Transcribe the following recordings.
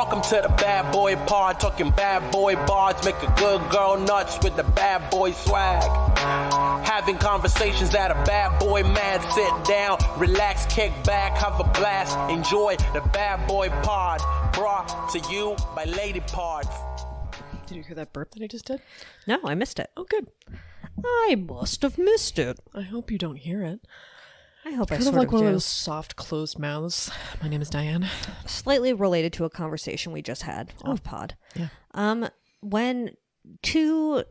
Welcome to the bad boy pod, talking bad boy bards, make a good girl nuts with the bad boy swag. Having conversations that a bad boy man, sit down, relax, kick back, have a blast, enjoy the bad boy pod, brought to you by Lady Parts. Did you hear that burp that I just did? No, I missed it. Oh, good. I must have missed it. I hope you don't hear it. I hope It's I kind sort of like one do. of those soft, closed mouths. My name is Diane. Slightly related to a conversation we just had off pod. Yeah. When two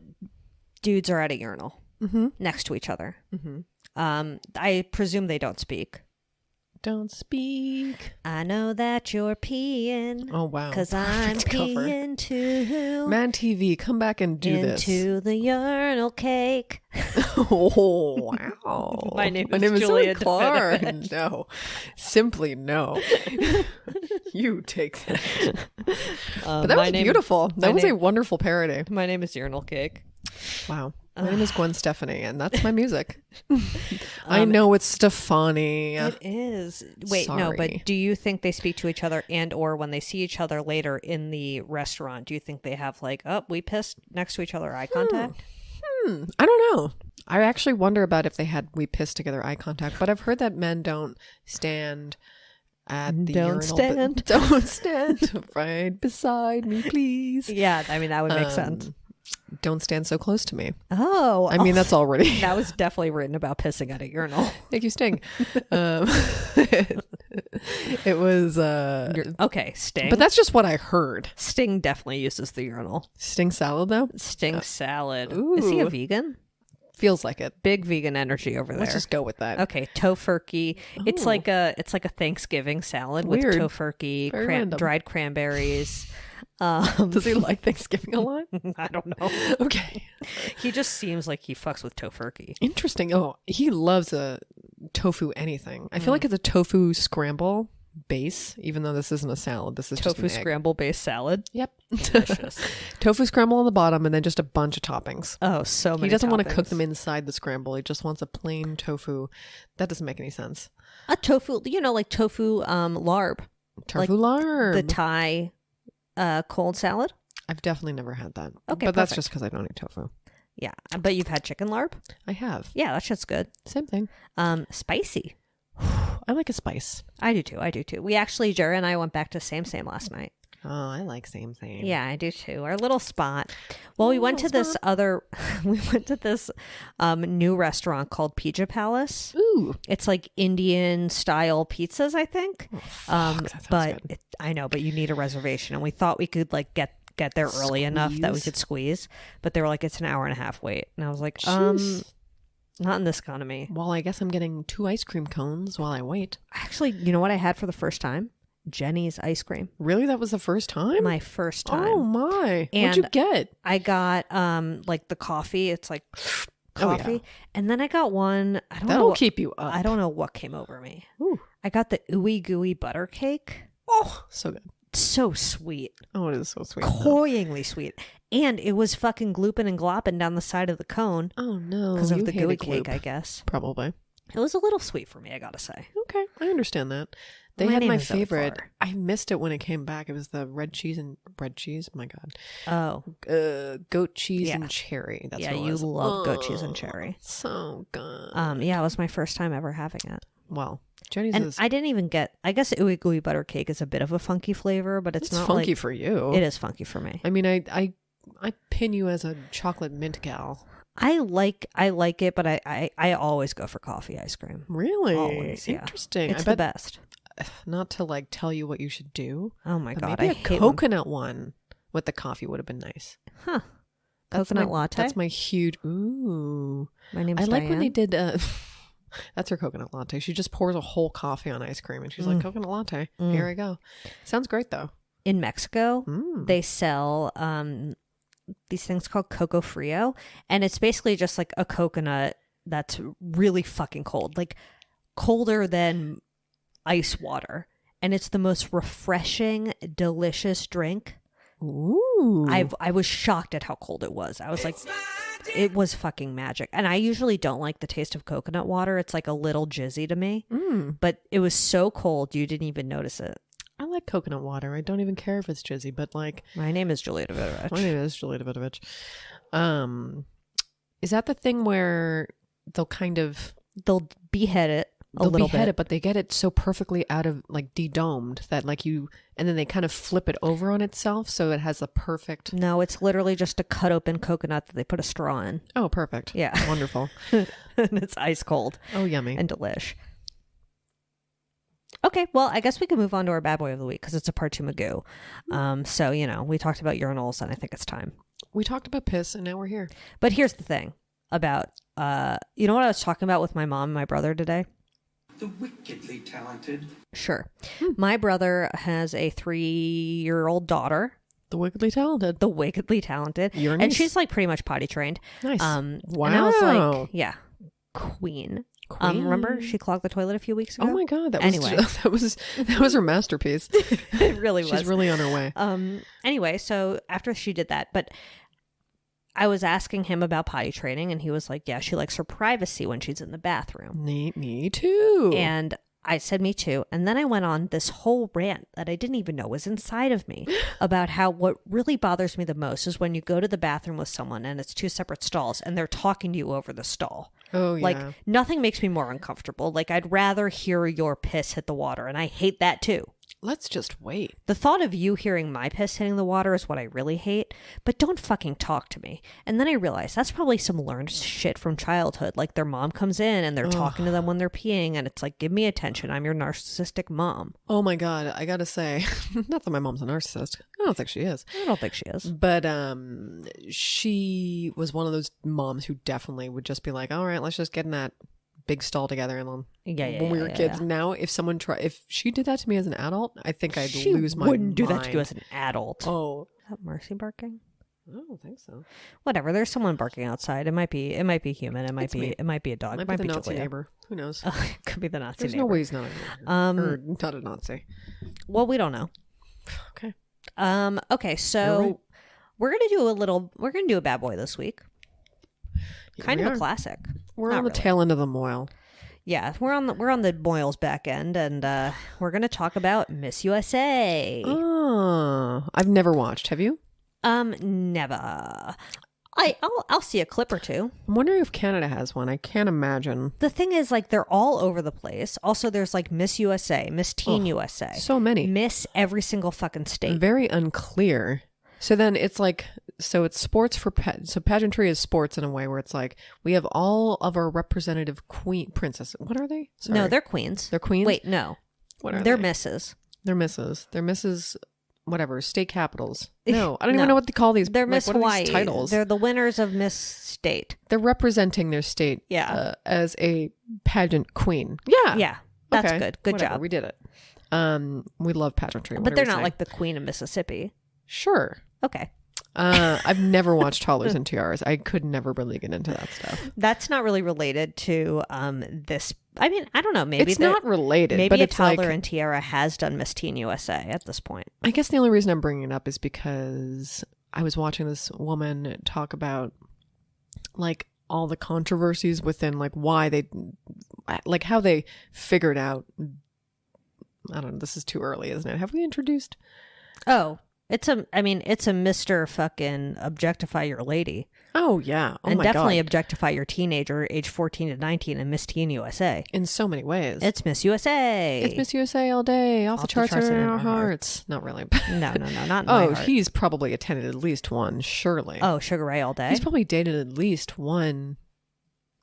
dudes are at a urinal next to each other, I presume they don't speak. Don't speak. I know that you're peeing. Oh, wow. Because I'm Perfect cover. peeing too. Man TV, come back and do this. Into the urinal cake. Oh, wow. My name is Julia Clark. Donovan. No. Simply no. You take that. But that was beautiful. That was a wonderful parody. My name is Urinal Cake. Wow. My name is Gwen Stefani, and that's my music. I know it's Stefani. It is. Wait, no, Sorry. but do you think they speak to each other and or when they see each other later in the restaurant, do you think they have like, oh, we pissed next to each other, eye contact? I don't know. I actually wonder about if they had we pissed together eye contact, but I've heard that men don't stand at the urinal. Don't stand right beside me, please. Yeah, I mean, that would make sense. Don't stand so close to me. Oh. I mean, that's already... That was definitely written about pissing at a urinal. Make you sting. It was... Okay, Sting. But that's just what I heard. Sting definitely uses the urinal. Sting salad, though? Sting salad. Ooh. Is he a vegan? Feels like it. Big vegan energy over there. Let's just go with that. Okay, tofurkey. It's like a Thanksgiving salad with Weird. tofurkey, Very random. dried cranberries. Does he like Thanksgiving a lot? I don't know. Okay. He just seems like he fucks with tofurkey. Interesting. Oh, he loves a tofu anything. I feel like it's a tofu scramble base, even though this isn't a salad. This is Tofu just an egg. scramble based salad. Yep. Delicious. Tofu scramble on the bottom and then just a bunch of toppings. Oh, so many. He doesn't want to cook toppings. them inside the scramble. He just wants a plain tofu. That doesn't make any sense. A tofu, like tofu larb. Tofu larb. The Thai cold salad. I've definitely never had that. Okay, but that's perfect. just because I don't eat tofu. Yeah, but you've had chicken larb? I have. Yeah, that shit's good. Same thing. Spicy. I like a spice. I do too. We actually, Jerry and I went back to Same last night. Oh, I like same. Yeah, I do too. Our little spot. Well, we went to this new restaurant called Pizza Palace. Ooh. It's like Indian style pizzas, I think. Oh, fuck, that sounds good. I know, but you need a reservation, and we thought we could like get there early enough that we could squeeze. But they were like, it's an hour and a half wait, and I was like, Jeez. not in this economy. Well, I guess I'm getting 2 ice cream cones while I wait. Actually, you know what I had for the first time? Jenny's ice cream. Really? That was the first time? My first time. Oh, my. What'd And you get? I got like the coffee. It's like coffee. Oh, yeah. And then I got one. I don't That'll know. keep you up. I don't know what came over me. Ooh. I got the ooey gooey butter cake. Oh, so good. So sweet. Oh, it is so sweet. Cloyingly sweet. And it was fucking glooping and glopping down the side of the cone Oh, no. because of you the hate a gooey gloop. cake, I guess. Probably. It was a little sweet for me, I gotta say. Okay, I understand that. They My had name my is Zoe favorite. Farr. I missed it when it came back. It was the red cheese. My God. Oh. Goat cheese Yeah. and cherry. That's Yeah, what it you was. love goat cheese and cherry. So good. Yeah, it was my first time ever having it. Well, Jenny's And is I didn't even get, I guess ooey gooey butter cake is a bit of a funky flavor, but it's not funky like, for you. it is funky for me. I mean, I pin you as a chocolate mint gal. I like it, but I always go for coffee ice cream. Really? Always, yeah. Interesting. It's I the bet, best. not to like tell you what you should do. Oh my but god, maybe I a hate coconut one with the coffee would have been nice. Huh. That's Coconut my, latte? That's my huge. Ooh. My name's I like when they Diane. did. That's her coconut latte. She just pours a whole coffee on ice cream, and she's like, "Coconut latte. Here I go." Sounds great though. In Mexico, Mm. they sell these things called Coco Frio, and it's basically just like a coconut that's really fucking cold, like colder than ice water, and it's the most refreshing, delicious drink. Ooh. I was shocked at how cold it was. I was like, it was fucking magic. And I usually don't like the taste of coconut water. It's like a little jizzy to me. But it was so cold you didn't even notice it. I like coconut water. I don't even care if it's jizzy, but like... My name is Julia Davidovich. My name is Julia Davidovich. Is that the thing where they'll behead it a they'll little behead bit. it, but they get it so perfectly out of, like, de-domed that, like, and then they kind of flip it over on itself so it has the perfect... No, it's literally just a cut open coconut that they put a straw in. Oh, perfect. Yeah. Wonderful. And it's ice cold. Oh, yummy. And delish. Okay, well, I guess we can move on to our bad boy of the week because it's a part 2 Magoo. So, we talked about urinals and I think it's time. We talked about piss and now we're here. But here's the thing about, you know what I was talking about with my mom and my brother today? The wickedly talented. Sure. My brother has a 3-year-old daughter. The wickedly talented. The wickedly talented. Your And niece? she's like pretty much potty trained. Nice. Wow. And I was like, yeah, queen. Remember she clogged the toilet a few weeks ago? Oh my God. Anyway. That was her masterpiece. It really was. She's really on her way. Anyway, so after she did that, but I was asking him about potty training and he was like, yeah, she likes her privacy when she's in the bathroom. Me too. And I said, me too. And then I went on this whole rant that I didn't even know was inside of me about how what really bothers me the most is when you go to the bathroom with someone and it's 2 separate stalls and they're talking to you over the stall. Oh, yeah. Like, nothing makes me more uncomfortable. Like, I'd rather hear your piss hit the water, and I hate that too. Let's just wait. The thought of you hearing my piss hitting the water is what I really hate, but don't fucking talk to me. And then I realized that's probably some learned shit from childhood. Like, their mom comes in and they're talking to them when they're peeing, and it's like, give me attention. I'm your narcissistic mom. Oh my God. I gotta say, not that my mom's a narcissist. I don't think she is. I don't think she is. But she was one of those moms who definitely would just be like, all right, let's just get in that big stall together. And then when we were kids, now if she did that to me as an adult, I think I'd lose my mind. She wouldn't do that to you as an adult. Oh. Is that Mercy barking? I don't think so. Whatever. There's someone barking outside. It might be human. It might be a dog. Might It might be be the Nazi Julia. neighbor. Who knows? It could be the Nazi There's neighbor. no way he's not or not a Nazi. Well, we don't know. Okay. Okay, so we're gonna do a bad boy this week. Yeah, Kind we of a are. classic. We're Not on the really. tail end of the moil. Yeah, we're on the Moyles back end, and we're gonna talk about Miss USA. Oh, I've never watched. Have you? Never. I'll see a clip or two. I'm wondering if Canada has one. I can't imagine. The thing is, like, they're all over the place. Also, there's like Miss USA, Miss Teen USA, So many. Miss every single fucking state. Very unclear. So then it's like, so it's sports for so pageantry is sports in a way where it's like we have all of our representative princesses. What are they? Sorry. No, they're queens. They're queens. Wait, no, What are they're they? misses. They're misses. They're misses. Whatever, state capitals. No, I don't No. even know what they call these. They're like, Miss what are Hawaii. these titles. They're the winners of Miss State. They're representing their state. Yeah. As a pageant queen. Yeah. Yeah, that's Okay. good. Good Whatever, job. we did it. We love pageantry. What But do they're we not say? like the Queen of Mississippi. Sure. Okay. I've never watched Toddlers and Tiaras. I could never really get into that stuff. That's not really related to this. I mean, I don't know. Maybe It's not related. Maybe but a it's toddler like, and tiara has done Miss Teen USA at this point. I guess the only reason I'm bringing it up is because I was watching this woman talk about like all the controversies within like why they like how they figured out. I don't know. This is too early, isn't it? Have we introduced? Oh, it's a Mr. fucking objectify your lady. Oh yeah. Oh and my definitely God. objectify your teenager age 14 to 19 in Miss Teen USA. In so many ways. It's Miss USA. It's Miss USA all day. Off the charts and in our hearts. Not really. No, not in my Oh, heart. he's probably attended at least one, surely. Oh, Sugar Ray all day. He's probably dated at least one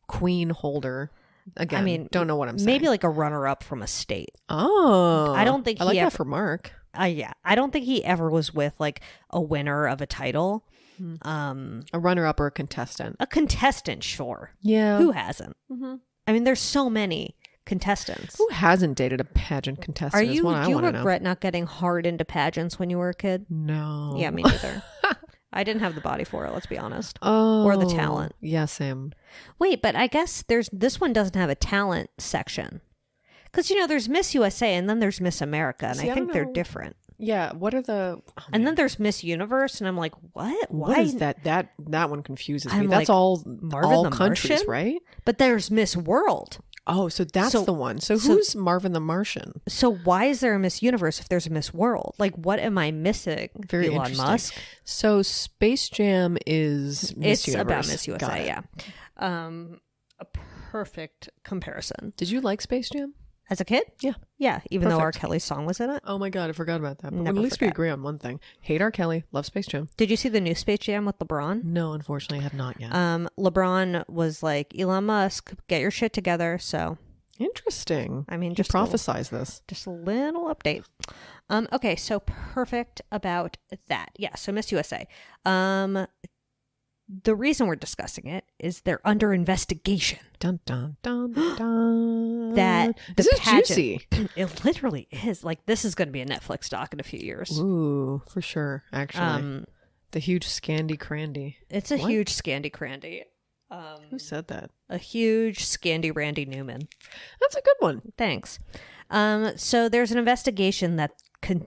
queen holder. Again, I mean, don't know what I'm saying. Maybe like a runner-up from a state. Oh. I don't think I like he that ever- for Mark. Yeah, I don't think he ever was with like a winner of a title. A runner-up or a contestant. A contestant, sure. Yeah. Who hasn't? I mean, there's so many contestants. Who hasn't dated a pageant contestant? Do is what I you want to know. regret not getting hard into pageants when you were a kid? No. Yeah, me neither. I didn't have the body for it, let's be honest. Oh. Or the talent. Yeah, Sam. Wait, but I guess this one doesn't have a talent section. Because, there's Miss USA and then there's Miss America, and See, I I think don't they're know. different. Yeah, what are the... Oh, And man. then there's Miss Universe, and I'm like, what? Why? What is that? That one confuses me. I'm That's like, all Marvin all the countries, Martian? right? But there's Miss World. Oh, so that's the one. So who's Marvin the Martian? So why is there a Miss Universe if there's a Miss World? Like, what am I missing? Very Elon interesting. Musk. So Space Jam is Miss It's Universe. about Miss USA. Got it. Yeah. A perfect comparison. Did you like Space Jam? As a kid? Yeah. Yeah. Even though R. Perfect. Kelly's song was in it. Oh my God, I forgot about that. But Never at least we forget. agree on one thing. Hate R. Kelly, love Space Jam. Did you see the new Space Jam with LeBron? No, unfortunately, I have not yet. LeBron was like, Elon Musk, get your shit together. So, Interesting. I mean, You just a little- prophesize this. just a little update. Okay, so perfect about that. Yeah, so Miss USA. The reason we're discussing it is they're under investigation. Dun dun dun dun. That the this is pageant- juicy. It literally is. Like, this is going to be a Netflix doc in a few years. Ooh, for sure. Actually, the huge Scandy Crandy. It's a What? huge Scandy Crandy. Who said that? A huge Scandy Randy Newman. That's a good one. Thanks. So there's an investigation that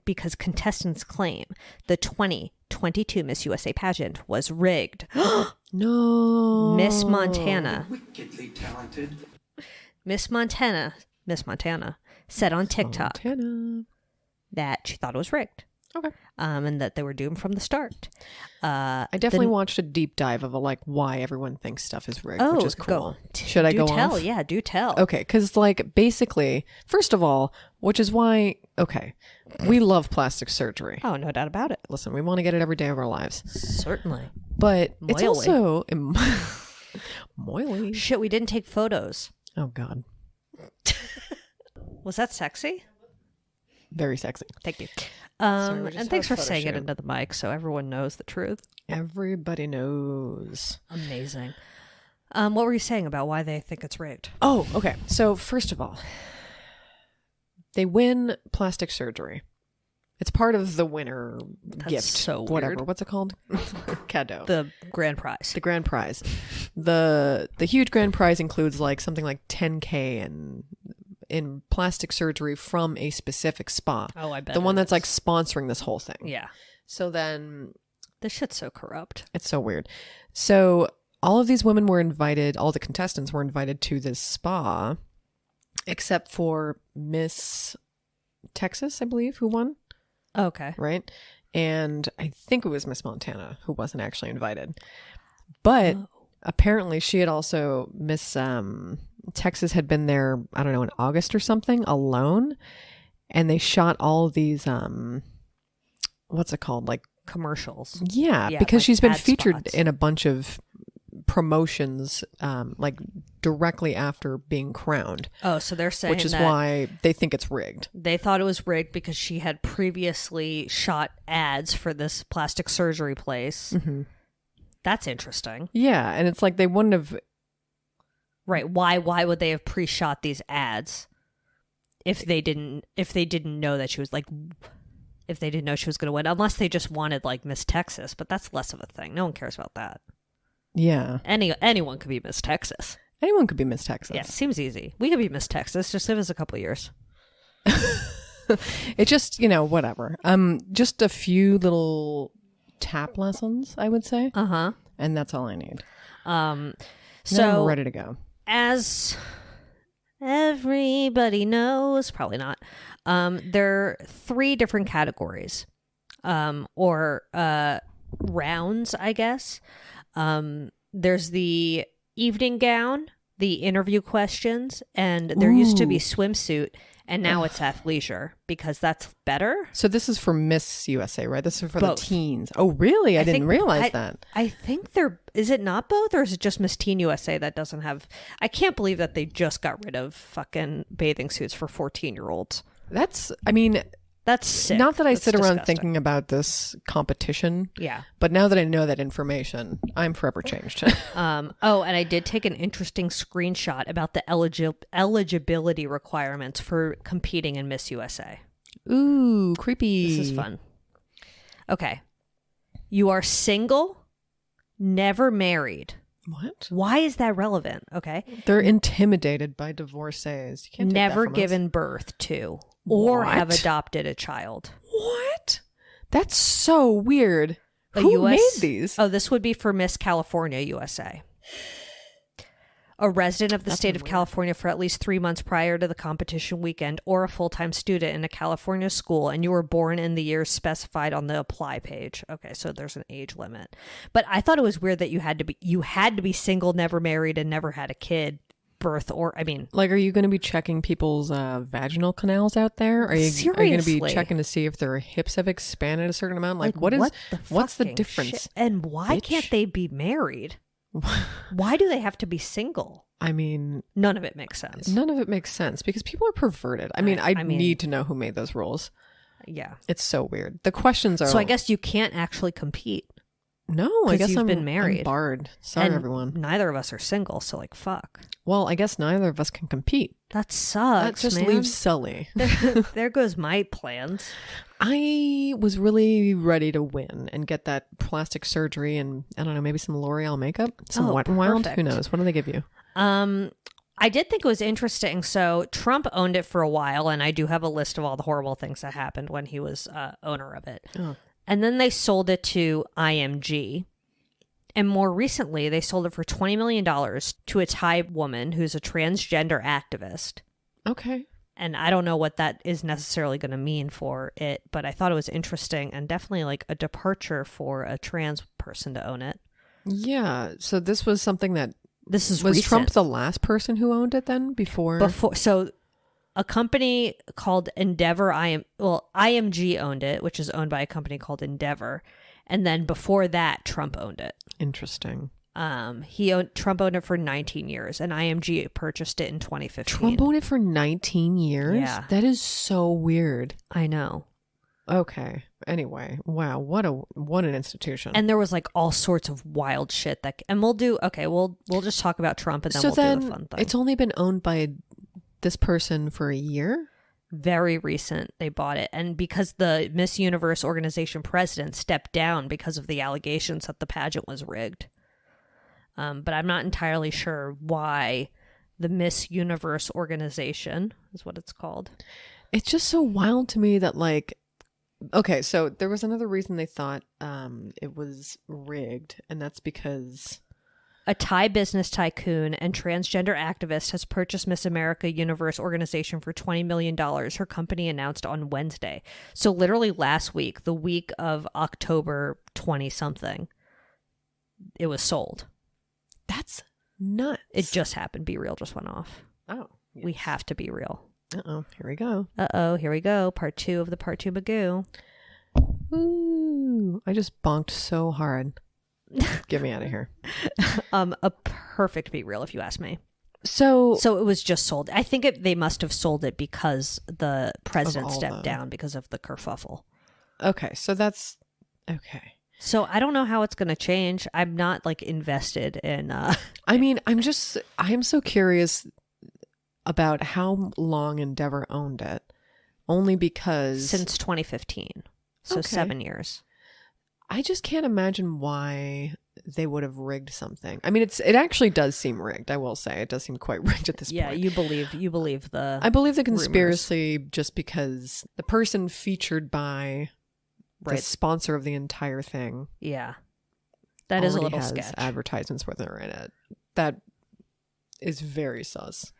because contestants claim the 2022 Miss USA pageant was rigged. No. Miss Montana. Wickedly talented. Miss Montana said on TikTok Montana. that she thought it was rigged. Okay. And that they were doomed from the start. I definitely watched a deep dive of why everyone thinks stuff is rigged, Oh, which is cool. Should I do go tell? off? Yeah, do tell. Okay, because basically, first of all, which is why, we love plastic surgery. Oh, no doubt about it. Listen, we want to get it every day of our lives. Certainly. But it's Moily. also... Moily. Shit, we didn't take photos. Oh, God. Was that sexy? Very sexy. Thank you. we just And thanks had for a photo saying it shoot. into the mic so everyone knows the truth. Everybody knows. Amazing. What were you saying about why they think it's rigged? Oh, okay. So, first of all, they win plastic surgery. It's part of the winner gift. so whatever. weird. What's it called? Cadeau. The grand prize. The grand prize. The huge grand prize includes something like $10K in plastic surgery from a specific spa. Oh, I bet. The one it that's is. sponsoring this whole thing. Yeah. So then This shit's so corrupt. it's so weird. So all of these women were invited, all the contestants were invited to this spa, except for Miss Texas, I believe, who won, Okay. right? And I think it was Miss Montana who wasn't actually invited. But apparently she had also, Miss Texas had been there, I don't know, in August or something, alone. And they shot all of these, what's it called? Commercials. Yeah, Yeah, because she's been ad featured spots. in a bunch of promotions, directly after being crowned, Oh, so they're saying which is that why they think it's rigged. they thought it was rigged because she had previously shot ads for this plastic surgery place. Mm-hmm. That's interesting. Yeah, and it's they wouldn't have. Right. Why would they have pre-shot these ads if they didn't know that she was if they didn't know she was going to win, unless they just wanted Miss Texas, but that's less of a thing. No one cares about that. Yeah, Anyone could be Miss Texas. anyone could be Miss Texas. Yeah, seems easy. We could be Miss Texas. Just give us a couple years. It just whatever. Just a few little tap lessons, I would say, Uh-huh. and that's all I need. So Then I'm ready to go. as everybody knows, probably not, there are 3 different categories, or rounds, I guess. There's the evening gown, the interview questions, and there used to be swimsuit, and now it's athleisure because that's better. So this is for Miss USA, right? This is for Both. the teens. Oh, really? I didn't realize that. I think is it not both, or is it just Miss Teen USA that doesn't have? I can't believe that they just got rid of fucking bathing suits for 14-year-olds. That's sick. Not that I That's sit around disgusting. thinking about this competition. Yeah. But now that I know that information, I'm forever changed. And I did take an interesting screenshot about the eligibility requirements for competing in Miss USA. Ooh, creepy. This is fun. Okay. You are single, never married. What? Why is that relevant? Okay. They're intimidated by divorcees. You can't take that Never from us. given birth to or have What? adopted a child. What? That's so weird. A Who US made these? Oh, this would be for Miss California USA. a resident of the state of California for at least 3 months prior to the competition weekend, or a full-time student in a California school, and you were born in the years specified on the apply page. Okay, so there's an age limit. But I thought it was weird that you had to be single, never married, and never had a kid. Birth or like, are you going to be checking people's vaginal canals out there? Are you going to be checking to see if their hips have expanded a certain amount? Like what's the difference? Shit? And why can't they be married? Why do they have to be single? I mean, none of it makes sense. None of it makes sense because people are perverted. I mean, I need to know who made those rules. Yeah, it's so weird. The questions are so. I guess you can't actually compete. No, I guess you've been married. I'm barred. Sorry, and everyone. Neither of us are single, so like, fuck. Well, I guess neither of us can compete. That sucks. That just leaves Sully. There goes my plans. I was really ready to win and get that plastic surgery and, I don't know, maybe some L'Oreal makeup, some Wet n Wild. Who knows? What do they give you? I did think it was interesting. So Trump owned it for a while, and I do have a list of all the horrible things that happened when he was owner of it. Oh. And then they sold it to IMG. And more recently, they sold it for $20 million to a Thai woman who's a transgender activist. Okay. And I don't know what that is necessarily going to mean for it, but I thought it was interesting and definitely like a departure for a trans person to own it. Yeah. So this was something that... Was recent. Trump the last person who owned it then before? So a company called Endeavor, IMG owned it, which is owned by a company called Endeavor. And then before that, Trump owned it. Interesting. Trump owned it for 19 years, and IMG purchased it in 2015. Trump owned it for 19 years? Yeah. That is so weird. I know. Okay. Anyway, wow, what an institution. And there was like all sorts of wild shit and we'll just talk about Trump and then we'll do the fun thing. It's only been owned by this person for a year? Very recent, they bought it. And because the Miss Universe organization president stepped down because of the allegations that the pageant was rigged. But I'm not entirely sure why the Miss Universe organization is what it's called. It's just so wild to me that like, okay, so there was another reason they thought it was rigged, and that's because... A Thai business tycoon and transgender activist has purchased Miss America Universe organization for $20 million, her company announced on Wednesday. So literally last week, the week of October 20-something, it was sold. That's nuts. It just happened. Be Real just went off. Oh. Yes. We have to be real. Uh-oh. Here we go. Here we go. Part 2 of the Part 2 Magoo. Ooh. I just bonked so hard. Get me out of here. A perfect Be Real, if you ask me. So it was just sold. I think they must have sold it because the president stepped down because of the kerfuffle. Okay, so that's okay. So I don't know how it's going to change. I'm not like invested in. I mean, I'm so curious about how long Endeavor owned it, only because since 2015, so 7 years. I just can't imagine why they would have rigged something. I mean, it actually does seem rigged. I will say it does seem quite rigged at this point. Yeah, you believe the. I believe the conspiracy rumors. Just because the person featured by the sponsor of the entire thing. Yeah, that is a little sketch. Advertisements where they're in it. That is very sus.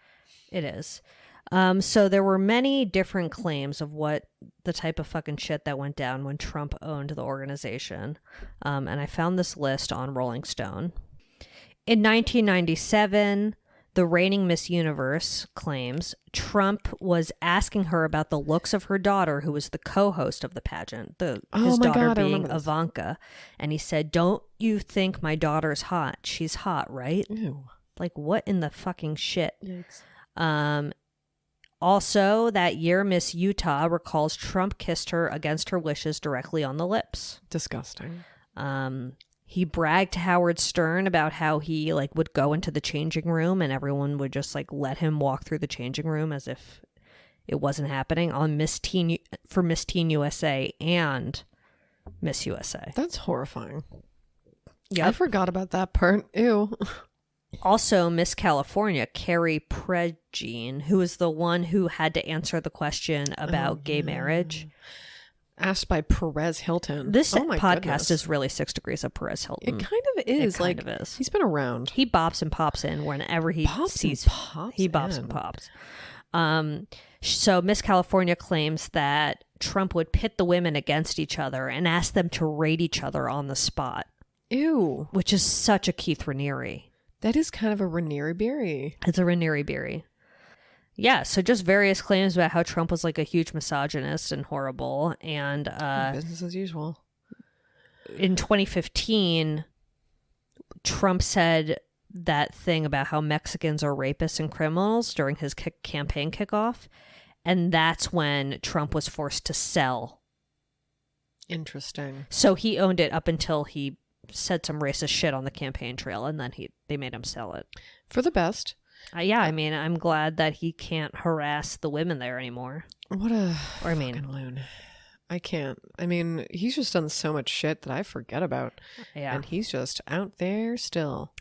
It is. So there were many different claims of what the type of fucking shit that went down when Trump owned the organization. And I found this list on Rolling Stone. In 1997, the reigning Miss Universe claims Trump was asking her about the looks of her daughter, who was the co-host of the pageant, his daughter being Ivanka. And he said, "Don't you think my daughter's hot? She's hot, right?" Ew. Like, what in the fucking shit? Yikes. Also, that year, Miss Utah recalls Trump kissed her against her wishes directly on the lips. Disgusting. He bragged to Howard Stern about how he would go into the changing room and everyone would just let him walk through the changing room as if it wasn't happening on Miss Teen USA and Miss USA. That's horrifying. Yeah, I forgot about that part. Ew. Also, Miss California, Carrie Prejean, who was the one who had to answer the question about gay marriage. Asked by Perez Hilton. This Oh my podcast goodness. is really 6 degrees of Perez Hilton. It kind of is. It kind of is. He's been around. He bops and pops in whenever he sees. He bops and pops. So Miss California claims that Trump would pit the women against each other and ask them to rate each other on the spot. Ew. Which is such a Keith Raniere. That is kind of a Raniere Berry. It's a Raniere Berry. Yeah, so just various claims about how Trump was like a huge misogynist and horrible. And business as usual. In 2015, Trump said that thing about how Mexicans are rapists and criminals during his campaign kickoff. And that's when Trump was forced to sell. Interesting. So he owned it up until he said some racist shit on the campaign trail, and then they made him sell it. For the best. Yeah, I mean, I'm glad that he can't harass the women there anymore. What a fucking loon. I can't. I mean, he's just done so much shit that I forget about. Yeah. And he's just out there still.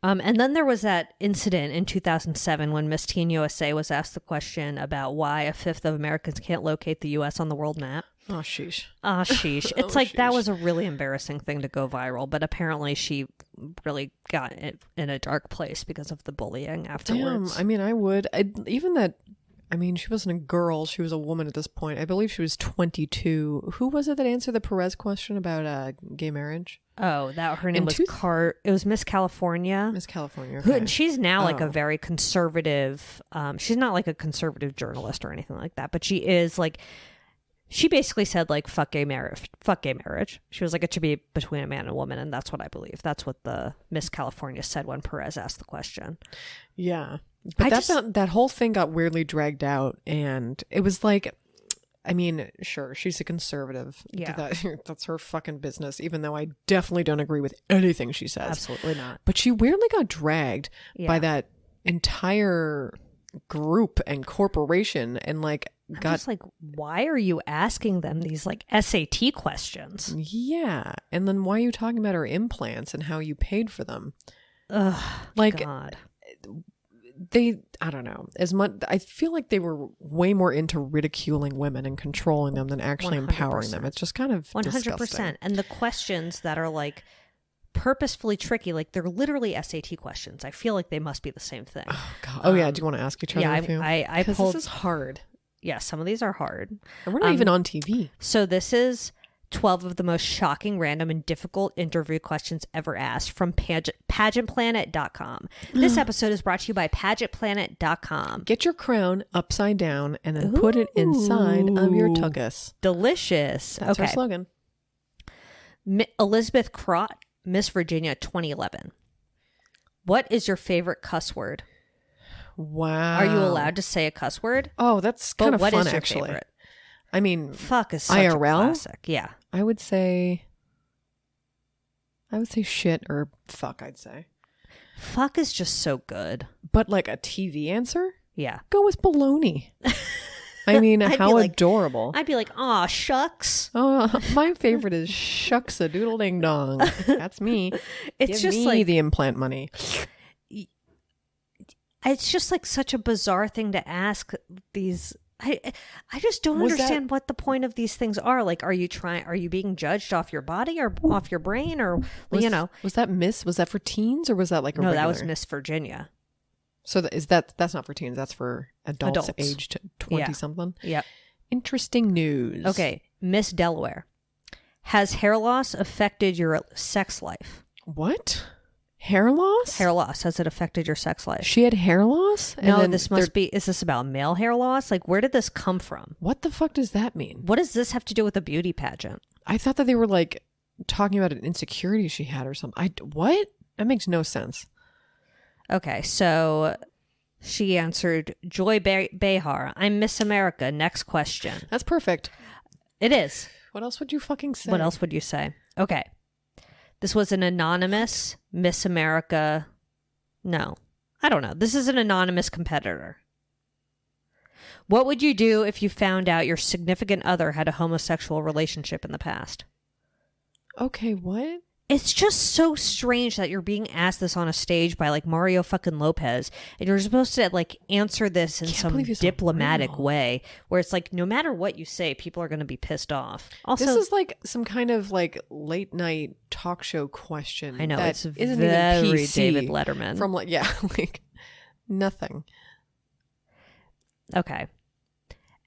And then there was that incident in 2007 when Miss Teen USA was asked the question about why a fifth of Americans can't locate the U.S. on the world map. Oh, sheesh. Sheesh. It's that was a really embarrassing thing to go viral, but apparently she really got it in a dark place because of the bullying afterwards. Damn. I mean, she wasn't a girl. She was a woman at this point. I believe she was 22. Who was it that answered the Perez question about gay marriage? Oh, her name was it was Miss California. Miss California. Okay. And she's now like a very conservative, she's not like a conservative journalist or anything like that, but she is like, she basically said like, fuck gay marriage. She was like, it should be between a man and a woman. And that's what I believe. That's what the Miss California said when Perez asked the question. Yeah. But that whole thing got weirdly dragged out, and it was like, I mean, sure, she's a conservative. Yeah. That's her fucking business, even though I definitely don't agree with anything she says. Absolutely not. But she weirdly got dragged by that entire group and corporation, and like just like, why are you asking them these like SAT questions? Yeah. And then why are you talking about her implants and how you paid for them? Ugh, like, God. I don't know, as much, I feel like they were way more into ridiculing women and controlling them than actually 100%. Empowering them. It's just kind of 100%. Disgusting. And the questions that are like purposefully tricky, like they're literally SAT questions. I feel like they must be the same thing. Oh God. Oh yeah. Do you want to ask each other? Yeah, I pulled. This is hard. Yeah, some of these are hard. And we're not even on TV. So this is 12 of the most shocking, random, and difficult interview questions ever asked from pageantplanet.com. This episode is brought to you by pageantplanet.com. Get your crown upside down and then put it inside of your tuchus. Delicious. That's our slogan. Elizabeth Crott, Miss Virginia 2011. What is your favorite cuss word? Wow. Are you allowed to say a cuss word? Oh, that's kind of fun, what is your actually. Favorite? I mean, fuck is such IRL? A classic. Yeah. I would say shit or fuck, I'd say. Fuck is just so good. But like a TV answer? Yeah. Go with baloney. I mean, how adorable. I'd be like, aw, shucks. Oh, my favorite is shucks a doodle ding dong. That's me. It's Give just me like the implant money. It's just like such a bizarre thing to ask these. I just don't understand what the point of these things are. Like, are you being judged off your body or off your brain, or was that for teens, or was that like a regular? That was Miss Virginia. So that's not for teens, that's for adults. Aged 20 something. Yep. Interesting news. Okay, Miss Delaware. Has hair loss affected your sex life? What? Hair loss? Hair loss. Has it affected your sex life? She had hair loss? No, this must be... Is this about male hair loss? Like, where did this come from? What the fuck does that mean? What does this have to do with a beauty pageant? I thought that they were, like, talking about an insecurity she had or something. What? That makes no sense. Okay, so she answered, Joy Behar, I'm Miss America. Next question. That's perfect. It is. What else would you fucking say? What else would you say? Okay. This was an anonymous Miss America. No, I don't know. This is an anonymous competitor. What would you do if you found out your significant other had a homosexual relationship in the past? Okay, what? it's just so strange that you're being asked this on a stage by like Mario fucking Lopez, and you're supposed to like answer this in some diplomatic way, where it's like no matter what you say, people are going to be pissed off. Also, this is like some kind of like late night talk show question. I know that it's isn't very even PC David Letterman from like like nothing. Okay,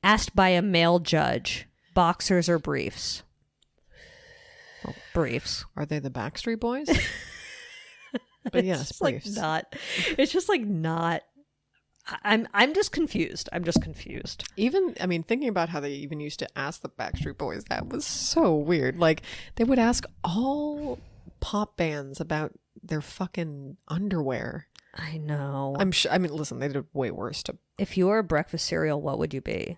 asked by a male judge, boxers or briefs? Well, briefs. Are they the Backstreet Boys? But yes, briefs. It's just like not. I'm just confused. Even, I mean, thinking about how they even used to ask the Backstreet Boys, that was so weird. Like, they would ask all pop bands about their fucking underwear. I know. I'm sure. I mean, listen, they did way worse to. If you were a breakfast cereal, what would you be?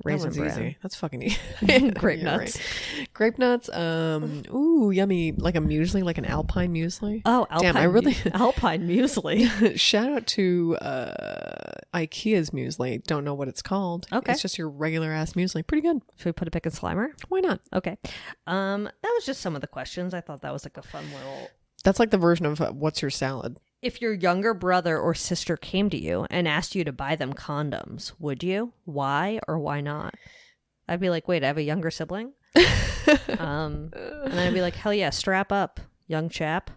Raisin that one's bran. easy. That's fucking easy. Grape nuts. Right. Grape nuts. Ooh, yummy. Like a muesli, like an Alpine muesli. Oh, Alpine. Damn, I really Alpine muesli. Shout out to IKEA's muesli. Don't know what it's called. Okay. It's just your regular ass muesli. Pretty good. Should we put a pick in Slimer? Why not? Okay. That was just some of the questions. I thought that was like a fun little. That's like the version of what's your salad? If your younger brother or sister came to you and asked you to buy them condoms, would you? Why or why not? I'd be like, wait, I have a younger sibling? And then I'd be like, hell yeah, strap up, young chap.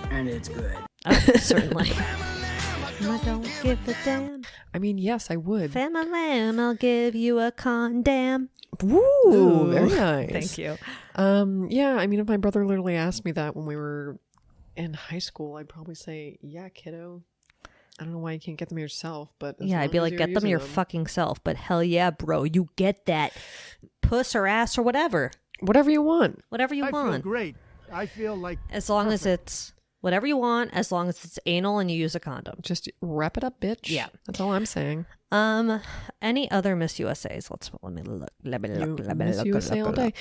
And it's good. Oh, certainly. I don't give a damn. I mean, yes, I would. Family, I'll give you a condom. Ooh, very nice. Thank you. Yeah, I mean, if my brother literally asked me that when we were in high school, I'd probably say, yeah, kiddo. I don't know why you can't get them yourself, but yeah, I'd be like, get them your fucking self. But hell yeah, bro, you get that puss or ass or whatever. Whatever you want. Whatever you I want. feel great. I feel like as long as it's whatever you want, as long as it's anal and you use a condom. Just wrap it up, bitch. Yeah. That's all I'm saying. Any other Miss USAs? Let me look. Miss USA all day.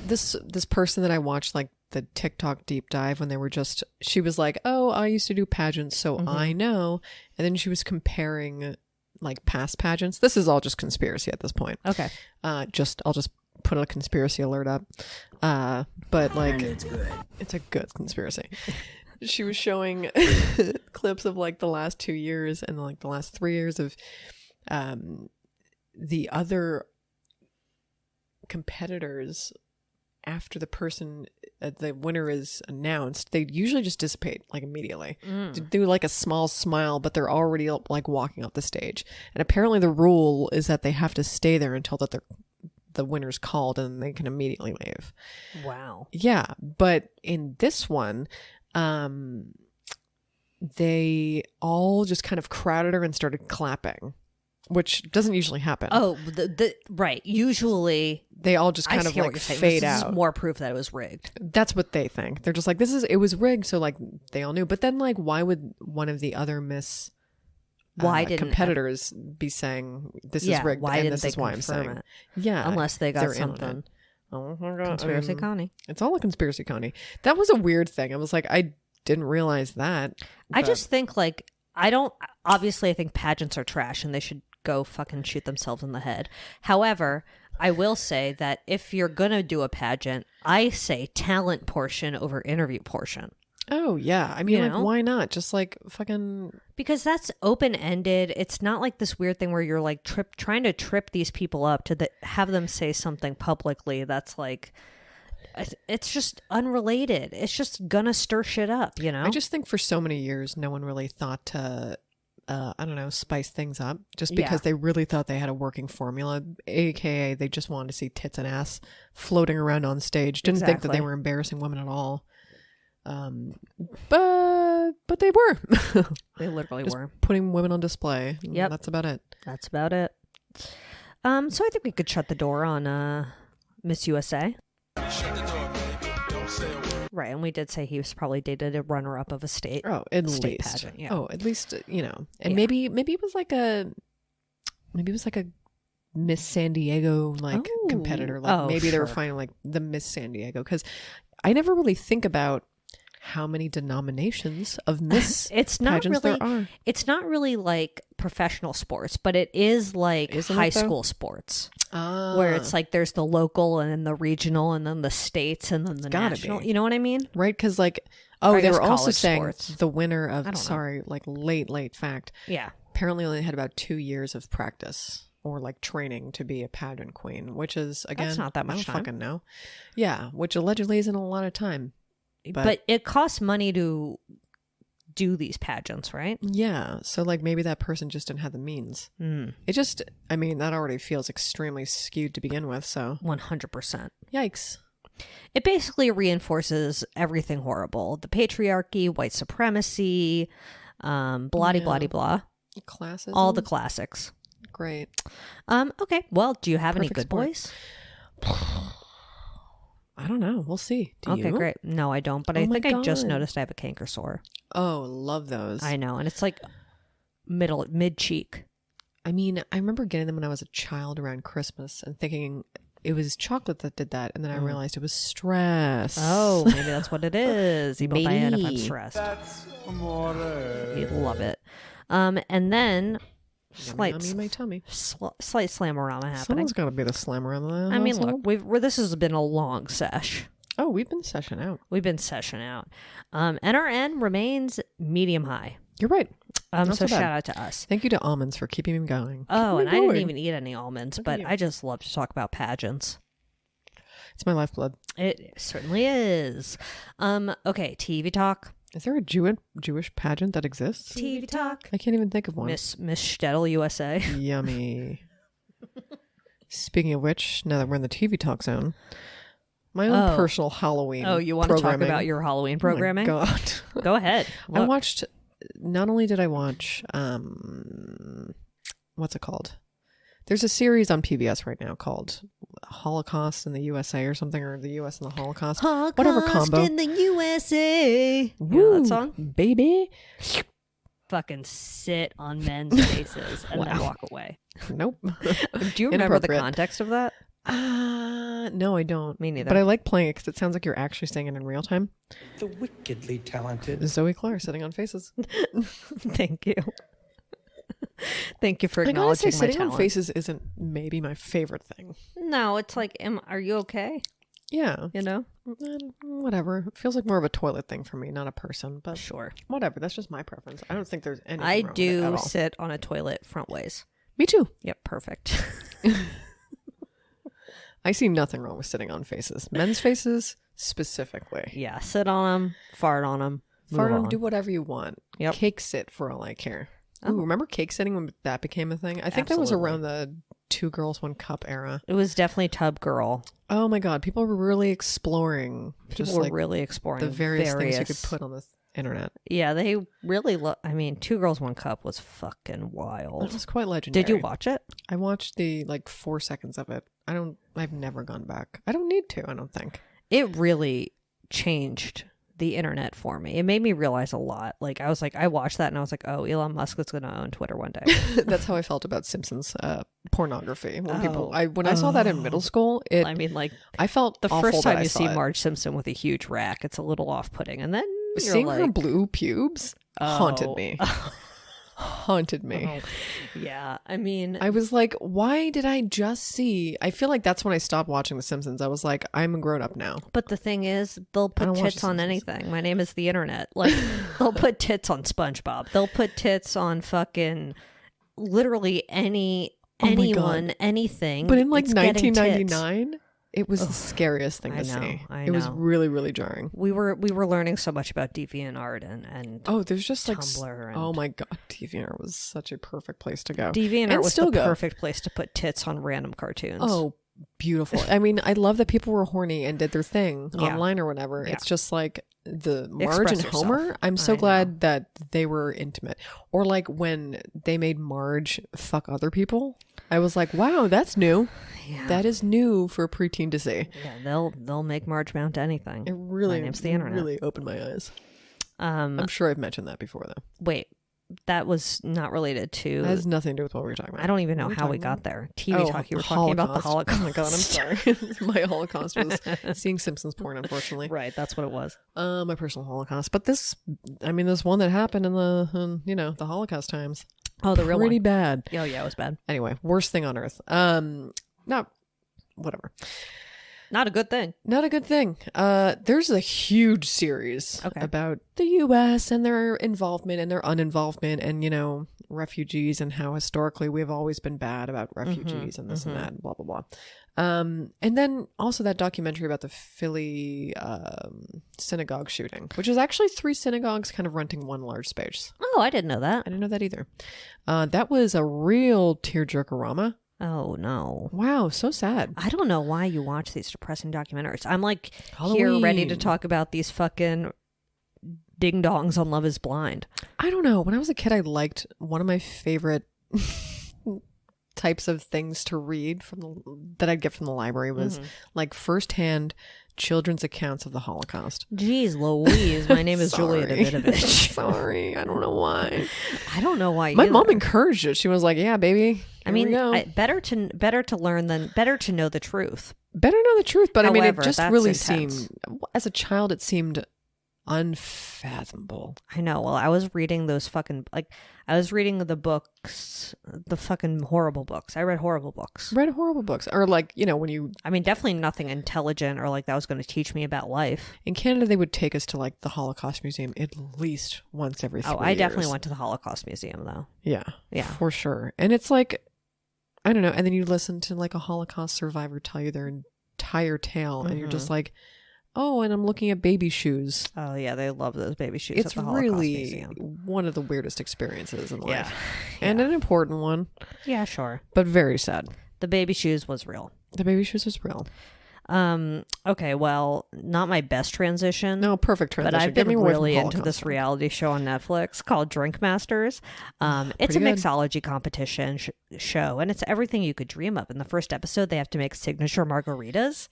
This person that I watched like the TikTok deep dive when they were just, she was like, oh, I used to do pageants, so I know. And then she was comparing like past pageants. This is all just conspiracy at this point. Okay. I'll just put a conspiracy alert up. But like, it's a good conspiracy. She was showing clips of like the last 2 years and like the last 3 years of the other competitors. After the winner is announced, they usually just dissipate like immediately. To do like a small smile, but they're already like walking off the stage. And apparently the rule is that they have to stay there until the winner's called, and they can immediately leave. Wow. Yeah, but in this one, they all just kind of crowded her and started clapping, which doesn't usually happen. Oh, right. Usually they all just kind of like fade out. This is more proof that it was rigged. That's what they think. They're just like, it was rigged, so like they all knew. But then like, why would one of the other Miss competitors be saying this is rigged? Why and didn't this they is why I'm confirm saying it? Yeah, unless they got they're something. Oh my god, Conspiracy Connie. It's all a conspiracy, Connie. That was a weird thing. I was like, I didn't realize that. I just think like I think pageants are trash and they should go fucking shoot themselves in the head. However, I will say that if you're gonna do a pageant, I say talent portion over interview portion. Oh yeah, I mean, why not? Just like fucking, because that's open ended. It's not like this weird thing where you're like trying to trip these people up to have them say something publicly that's like. It's just unrelated. It's just gonna stir shit up, you know? I just think for so many years, no one really thought to, I don't know, spice things up just because they really thought they had a working formula, aka they just wanted to see tits and ass floating around on stage. Didn't think that they were embarrassing women at all. But they were. They literally just were. Putting women on display. Yep. That's about it. That's about it. So I think we could shut the door on Miss USA. Right, and we did say he was probably dated a runner-up of a state. Oh, at state least. pageant. Yeah. Oh, at least and maybe it was like a Miss San Diego competitor. Like maybe they were finding like the Miss San Diego, because I never really think about how many denominations of Miss It's not pageants really. there are. It's not really like professional sports, but it is like Isn't high it, though? school sports, where it's like there's the local and then the regional and then the states and then the gotta national. be. You know what I mean? Right, because like, I they guess were also college saying sports. the winner of, I don't know. sorry, like late fact, Yeah. apparently only had about 2 years of practice or like training to be a pageant queen, which is, again, That's not that much I don't time. fucking know. Yeah, which allegedly isn't a lot of time. But it costs money to do these pageants, right? Yeah, so like maybe that person just didn't have the means. It just, I mean, that already feels extremely skewed to begin with, so 100%. yikes. It basically reinforces everything horrible: the patriarchy, white supremacy, blah blah, Classes. all the classics. Great. Okay. Well, do you have any Perfect good sport. boys? I don't know. We'll see. Do Okay, you? great. No, I don't. But Oh I my think I just God. noticed I have a canker sore. Oh, love those. I know, and it's like mid cheek. I mean, I remember getting them when I was a child around Christmas and thinking it was chocolate that did that. And then I realized it was stress. Oh, maybe that's what it is. Email Diane if I'm Maybe. stressed. That's amore. You'd love it. And then Yummy, yummy in my tummy. slight slamorama happening. Someone's got to be the slammer on the I mean, household. look, this has been a long sesh. Oh, we've been session out. We've been session out. NRN remains medium high. You're right. Not So so bad. shout out to us. Thank you to almonds for keeping me going. Oh, Keep and me I didn't going. even eat any almonds, Look at but you. I just love to talk about pageants. It's my lifeblood. It certainly is. Okay, TV talk. Is there a Jewish pageant that exists? TV talk. I can't even think of one. Miss Stettel USA. Yummy. Speaking of which, now that we're in the TV talk zone, my own personal Halloween. Oh, you want to talk programming. about your Halloween Oh my programming? God. Go ahead. I Look. watched. Not only did I watch, what's it called? There's a series on PBS right now called Holocaust in the USA or something, or the US and the Holocaust. Whatever combo. in the USA. You know Woo, that song? baby. Fucking sit on men's faces and then Wow. walk away. Nope. Do you remember the Inappropriate. context of that? No, I don't. Me neither. But I like playing it because it sounds like you're actually saying it in real time. The wickedly talented. Zoe Clark sitting on faces. Thank you. Thank you for I gotta say, acknowledging my sitting talent. on faces isn't maybe my favorite thing. No, it's like, are you okay? Yeah. You know? Whatever. It feels like more of a toilet thing for me, not a person. But Sure. whatever. That's just my preference. I don't think there's anything I wrong with it do at all. sit on a toilet front ways. Me too. Yep, perfect. I see nothing wrong with sitting on faces. Men's faces specifically. Yeah, sit on them, fart on them. Fart on, do whatever you want. Yep. Cake sit for all I care. Oh. Ooh, remember cake sitting when that became a thing? I think that was Absolutely. around the 2 girls, 1 cup era. It was definitely Tub Girl. Oh my God. People were really exploring People just were like really exploring the various things you could put on the internet. Yeah, they really I mean, 2 Girls, 1 Cup was fucking wild. It was quite legendary. Did you watch it? I watched the 4 seconds of it. I've never gone back. I don't need to, I don't think. It really changed the internet for me. It made me realize a lot. Like, I was like, I watched that and I was like, oh, Elon Musk is going to own Twitter one day. That's how I felt about Simpsons pornography. When I saw that in middle school, I mean, like, I felt the awful first that time I you saw see it. Marge Simpson with a huge rack, it's a little off-putting. And then you're Seeing like, her blue pubes haunted Oh. me. Haunted me. oh, yeah, I mean, I was like, why did I just see? I feel like that's when I stopped watching The Simpsons. I was like, I'm a grown up now. but the thing is, they'll I don't put watch tits The on Simpsons. anything. My name is the internet. Like, they'll put tits on SpongeBob. They'll put tits on fucking literally anyone, anything. But in like It's getting tits. 1999, it was the scariest thing I to know, see. I It was know. really, really jarring. We were learning so much about DeviantArt and Oh, there's just like, Tumblr and- oh my God, DeviantArt was such a perfect place to go. DeviantArt And was still the go. perfect place to put tits on random cartoons. Oh, beautiful. I mean, I love that people were horny and did their thing Yeah. online or whatever. Yeah. It's just like the Marge Express and yourself. Homer. I'm so I know. glad that they were intimate. Or like when they made Marge fuck other people. I was like, wow, that's new. Yeah. That is new for a preteen to see. Yeah, they'll make Marge mount to anything. It really, My name's the internet. really opened my eyes. Um, I'm sure I've mentioned that before though. wait, that was not related to. That has nothing to do with what we were talking about. I don't even know What were how we talking got there. TV talk. You were talking about the Holocaust. Oh my god, I'm sorry. My Holocaust was seeing Simpsons porn, unfortunately. Right, that's what it was. My personal Holocaust. But this one that happened in the Holocaust times. Oh, the real one. Pretty bad. Oh yeah, it was bad. Anyway, worst thing on earth. Whatever. Not a good thing. Not a good thing. There's a huge series about the U.S. and their involvement and their uninvolvement and, refugees and how historically we've always been bad about refugees and this and that and blah, blah, blah. And then also that documentary about the Philly synagogue shooting, which is actually 3 synagogues kind of renting one large space. Oh, I didn't know that. I didn't know that either. That was a real tearjerkerama. Oh no. Wow, so sad. I don't know why you watch these depressing documentaries. I'm like Halloween. Here ready to talk about these fucking ding dongs on Love is Blind. I don't know. When I was a kid, I liked one of my favorite types of things to read that I'd get from the library was like firsthand children's accounts of the Holocaust. Jeez Louise, my name is Julia Davidovich. Sorry, I don't know why. I don't know why. My mom encouraged it. She was like, "Yeah, baby." Better to learn than better to know the truth. Better know the truth, but However, it just that's really intense. seemed, as a child, it seemed unfathomable. I know. Well, I was reading those fucking I was reading the books, the fucking horrible books. I read horrible books. Read horrible books, or when you. I mean, definitely nothing intelligent or that was going to teach me about life. In Canada, they would take us to the Holocaust Museum at least once every 3 years. Oh, I definitely went to the Holocaust Museum though. Yeah, yeah, for sure. And it's I don't know. And then you listen to a Holocaust survivor tell you their entire tale, and you're just like, oh, and I'm looking at baby shoes. Oh yeah, they love those baby shoes. It's at the Holocaust really Museum. one of the weirdest experiences in life, Yeah. and an important one. Yeah, sure. But very sad. The baby shoes was real. The baby shoes was real. Okay, well, not my best transition. No, perfect transition. But I've been really into this reality show on Netflix called Drink Masters. It's a good. mixology competition show, and it's everything you could dream of. In the first episode, they have to make signature margaritas,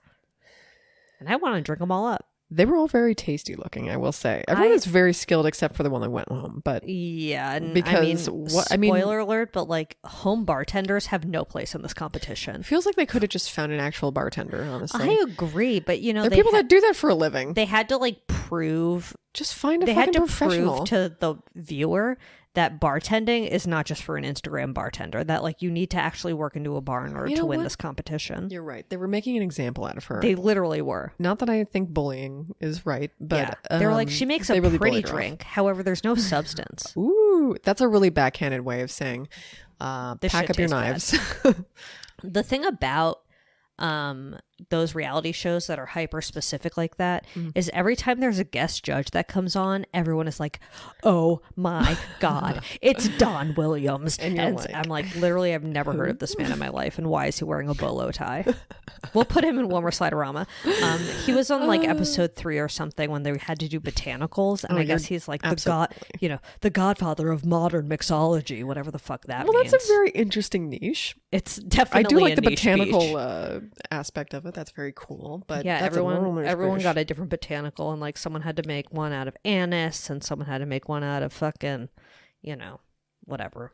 and I want to drink them all up. They were all very tasty looking, I will say. Everyone is very skilled except for the one that went home. But yeah, and because spoiler alert, but home bartenders have no place in this competition. It feels like they could have just found an actual bartender, honestly. I agree, but there are people that do that for a living. They had to prove. Just find a they fucking had to professional. prove to the viewer that bartending is not just for an Instagram bartender, that you need to actually work into a bar in order to win this competition. You're right. They were making an example out of her. They literally were. Not that I think bullying is right, but they're she makes a really pretty drink. However, there's no substance. Ooh, that's a really backhanded way of saying pack up your knives. The thing about those reality shows that are hyper specific like that is every time there's a guest judge that comes on, everyone is like, oh my God, it's Don Williams. And I'm like, literally, I've never heard of this man in my life. And why is he wearing a bolo tie? We'll put him in one more Sliderama. He was on episode 3 or something when they had to do botanicals. And I guess he's the godfather of modern mixology, whatever the fuck that means. Well, that's a very interesting niche. It's definitely I do like a the niche botanical aspect of it. That's very cool. But yeah, that's everyone got a different botanical, and someone had to make one out of anise, and someone had to make one out of fucking, whatever,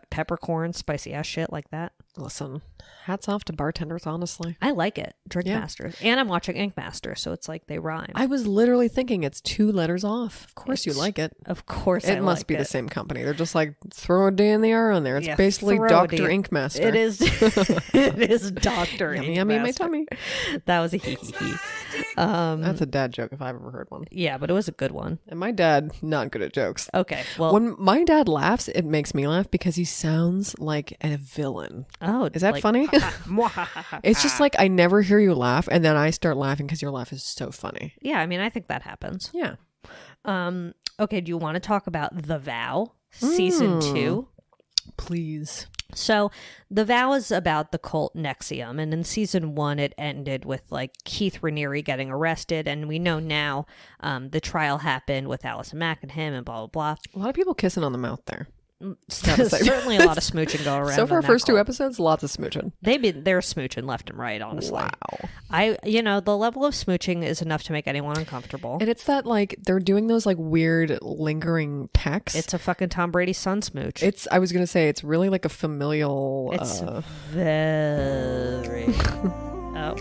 peppercorn, spicy ass shit like that. Listen, hats off to bartenders, honestly. I like it. Drink Masters. And I'm watching Ink Master, so it's they rhyme. I was literally thinking it's 2 letters off. Of course you like it. Of course it must be the same company. They're just throw a D in the R on there. It's basically Dr. Ink Master. It is. It is Dr. Ink Yummy in my Master. tummy. That was a hee. That's a dad joke if I've ever heard one. Yeah, but it was a good one. And my dad, not good at jokes. Okay, well, when my dad laughs, it makes me laugh because he sounds like a villain. Oh, is that funny? It's just I never hear you laugh, and then I start laughing because your laugh is so funny. Yeah, I mean, I think that happens. Yeah. Okay, do you want to talk about The Vow, season 2? Please. So, The Vow is about the cult NXIVM, and in season 1, it ended with Keith Raniere getting arrested, and we know now the trial happened with Allison Mack and him, and blah blah blah. A lot of people kissing on the mouth there. certainly a lot of smooching going around. So far, on that first 2 cult. episodes, lots of smooching. They're smooching left and right, honestly. Wow. The level of smooching is enough to make anyone uncomfortable. And it's that, like, they're doing those, like, weird lingering pecks. It's a fucking Tom Brady son smooch. I was going to say, it's really like a familial... It's very... Oh.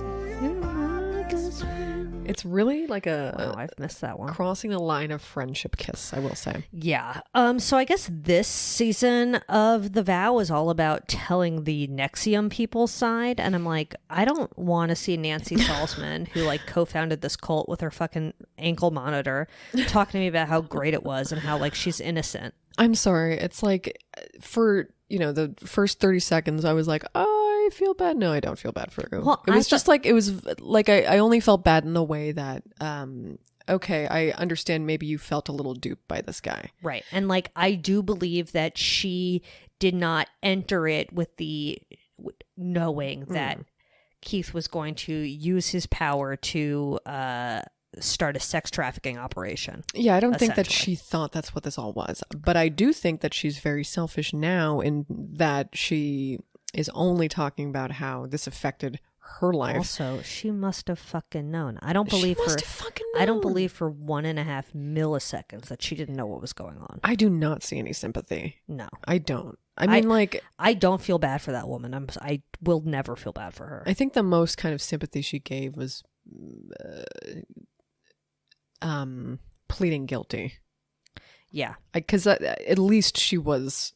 It's really like Wow, I've missed that one. crossing the line of friendship kiss, I will say. Yeah. So I guess this season of The Vow is all about telling the Nexium people's side. And I'm like, I don't want to see Nancy Salzman, who like co-founded this cult with her fucking ankle monitor, talking to me about how great it was and how like she's innocent. I'm sorry. It's like for, the first 30 seconds, I was like, I feel bad. No, I don't feel bad for her. Well, it was I only felt bad in the way that, okay, I understand maybe you felt a little duped by this guy. Right. And like, I do believe that she did not enter it with the knowing that Keith was going to use his power to start a sex trafficking operation. Yeah, I don't think that she thought that's what this all was. But I do think that she's very selfish now in that she is only talking about how this affected her life. Also, she must have fucking known. I don't believe for 1.5 milliseconds that she didn't know what was going on. I do not see any sympathy. No. I don't. I mean, I don't feel bad for that woman. I will never feel bad for her. I think the most kind of sympathy she gave was pleading guilty. Yeah. Because at least she was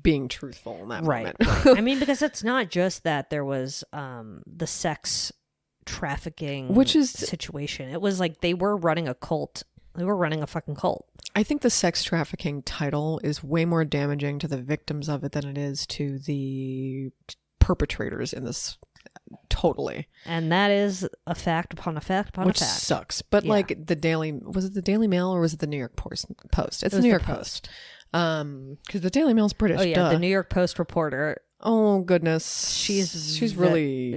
being truthful in that moment. Right. I mean, because it's not just that there was the sex trafficking situation. It was like they were running a cult. They were running a fucking cult. I think the sex trafficking title is way more damaging to the victims of it than it is to the perpetrators in this. Totally. And that is a fact upon a fact upon Which a fact. Sucks. But like was it the Daily Mail or was it the New York Post? It's the New York Post. Because the Daily Mail's British. Oh yeah, duh. the New York Post reporter. Oh goodness. She's really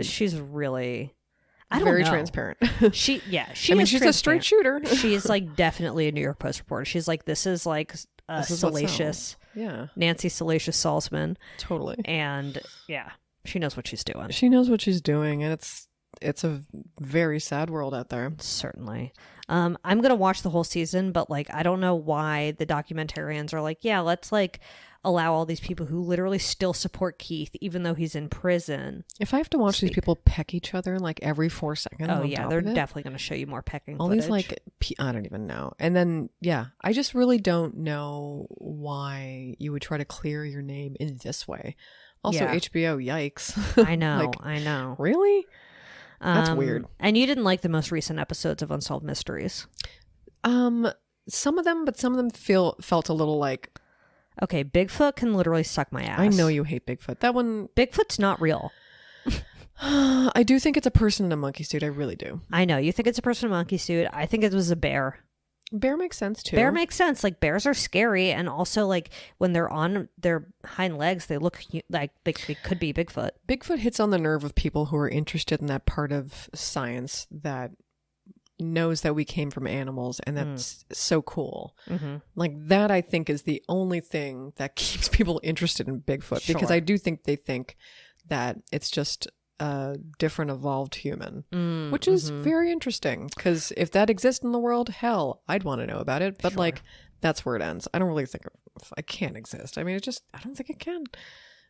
I don't very know. transparent. She's a straight shooter. She's like definitely a New York Post reporter. She's like, this is like salacious. Yeah. Nancy Salacious Salzman. Totally. And yeah, she knows what she's doing. She knows what she's doing, and it's a very sad world out there. Certainly. I'm gonna watch the whole season, but like I don't know why the documentarians are like, yeah, let's like allow all these people who literally still support Keith even though he's in prison. If I have to watch these people peck each other like every 4 seconds, oh yeah, they're definitely gonna show you more pecking. All footage. these like I don't even know. And then I just really don't know why you would try to clear your name in this way. Also, HBO, yikes. I know, I know. Really? That's weird. And you didn't like the most recent episodes of Unsolved Mysteries? Some of them, but some of them felt a little like... Okay, Bigfoot can literally suck my ass. I know you hate Bigfoot. That one... Bigfoot's not real. I do think it's a person in a monkey suit. I really do. I know. You think it's a person in a monkey suit. I think it was a bear. Bear makes sense too. Bear makes sense. Like bears are scary, and also like when they're on their hind legs, they look like they could be Bigfoot. Bigfoot hits on the nerve of people who are interested in that part of science that knows that we came from animals, and that's so cool. Mm-hmm. Like that, I think is the only thing that keeps people interested in Bigfoot, because I do think they think that it's just a different evolved human, which is very interesting, because if that exists in the world, hell, I'd want to know about it. But like that's where it ends. I don't really think it can't exist. I mean, I don't think it can.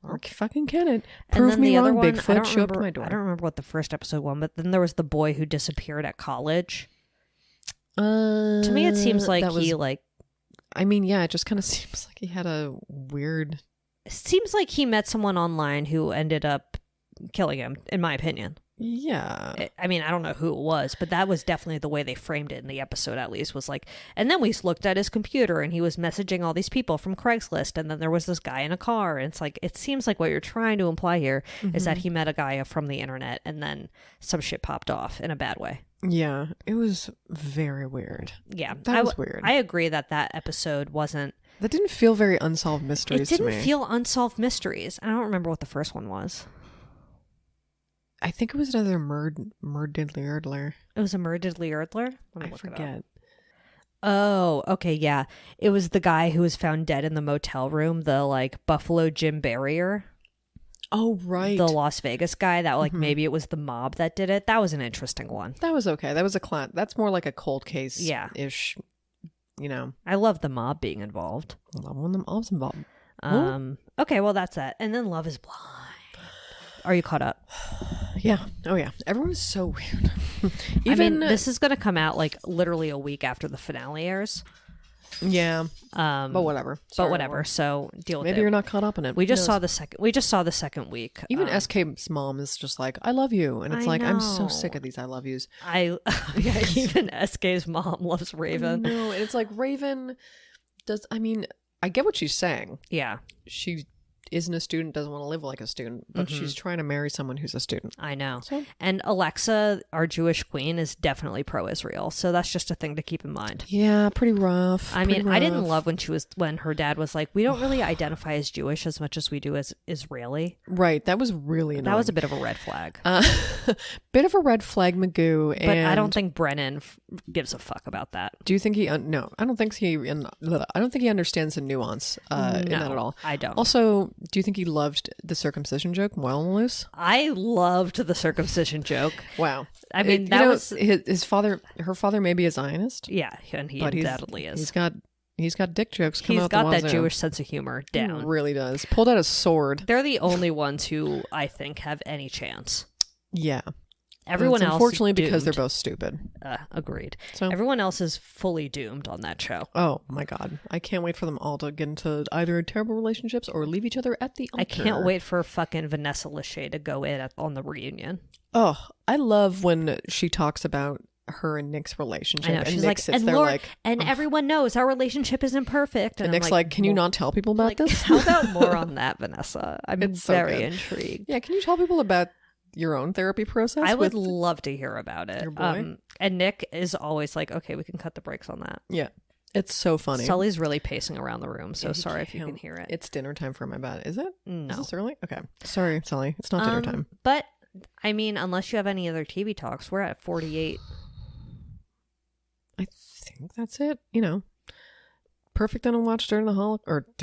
Or fucking can it? Prove me wrong, Bigfoot. Show up to my door. I don't remember what the first episode was, but then there was the boy who disappeared at college. To me, it seems like I mean, yeah, it just kind of seems like he had a weird... It seems like he met someone online who ended up killing him, in my opinion. Yeah. I mean, I don't know who it was, but that was definitely the way they framed it in the episode, at least, was like, and then we looked at his computer and he was messaging all these people from Craigslist, and then there was this guy in a car, and it's like, it seems like what you're trying to imply here is that he met a guy from the internet and then some shit popped off in a bad way. Yeah, it was very weird. Yeah. That was weird. I agree that episode wasn't... That didn't feel very Unsolved Mysteries to me. It didn't feel Unsolved Mysteries. I don't remember what the first one was. I think it was another Murd Diddly Erdler. It was a Murd Diddly Erdler? I forget. Oh, okay, yeah. It was the guy who was found dead in the motel room, the like Buffalo Jim Barrier. Oh, right. The Las Vegas guy that like maybe it was the mob that did it. That was an interesting one. That was okay. That was that's more like a cold case ish, I love the mob being involved. I love when the mob's involved. Okay, well that's that. And then Love is Blind. Are you caught up? Yeah. Oh yeah. Everyone's so weird. I mean, this is going to come out like literally a week after the finale airs. Yeah. But whatever. But whatever. So deal with it. Maybe you're not caught up in it. We just saw the second week. Even SK's mom is just like, I love you. And it's I like, I'm so know. sick of these I love yous. Even SK's mom loves Raven. No, and it's like Raven I get what she's saying. Yeah. She isn't a student, doesn't want to live like a student, but she's trying to marry someone who's a student. I know. So? And Alexa, our Jewish queen, is definitely pro-Israel. So that's just a thing to keep in mind. Yeah, pretty rough. I mean, I didn't love when her dad was like, we don't really identify as Jewish as much as we do as Israeli. Right. That was really annoying. That was a bit of a red flag. Bit of a red flag, Magoo. But I don't think Brennan gives a fuck about that. Do you think he? No, I don't think he. I don't think he understands the nuance in that at all. I don't. Also, do you think he loved the circumcision joke, Wild and Loose? I loved the circumcision joke. Wow. I mean, that was his father. Her father may be a Zionist. Yeah, and he undoubtedly is. He's got dick jokes coming out. He's got that wazoo. Jewish sense of humor down. He really does. Pulled out a sword. They're the only ones who I think have any chance. Yeah. Everyone else, unfortunately, is because they're doomed. both stupid. Agreed. So everyone else is fully doomed on that show. Oh my god, I can't wait for them all to get into either terrible relationships or leave each other at the altar. I can't wait for fucking Vanessa Lachey to go in on the reunion. Oh, I love when she talks about her and Nick's relationship. I know, and she's Nick like, sits and there Lord, like, and everyone knows our relationship isn't perfect. And Nick's like, can you not tell people about this? How about more on that, Vanessa? I'm It's so very good. intrigued. Yeah, can you tell people about your own therapy process? I would with love to hear about it. your boy? And Nick is always like, okay, we can cut the brakes on that. Yeah, it's so funny. Sully's really pacing around the room, so Yeah, he sorry if you can't. can hear it. It's dinner time for my bed. Is it? No. Is this early? Okay. Sorry, Sully. It's not dinner time. But, I mean, unless you have any other TV talks, we're at 48. I think that's it. Perfect thing to watch during the Holocaust.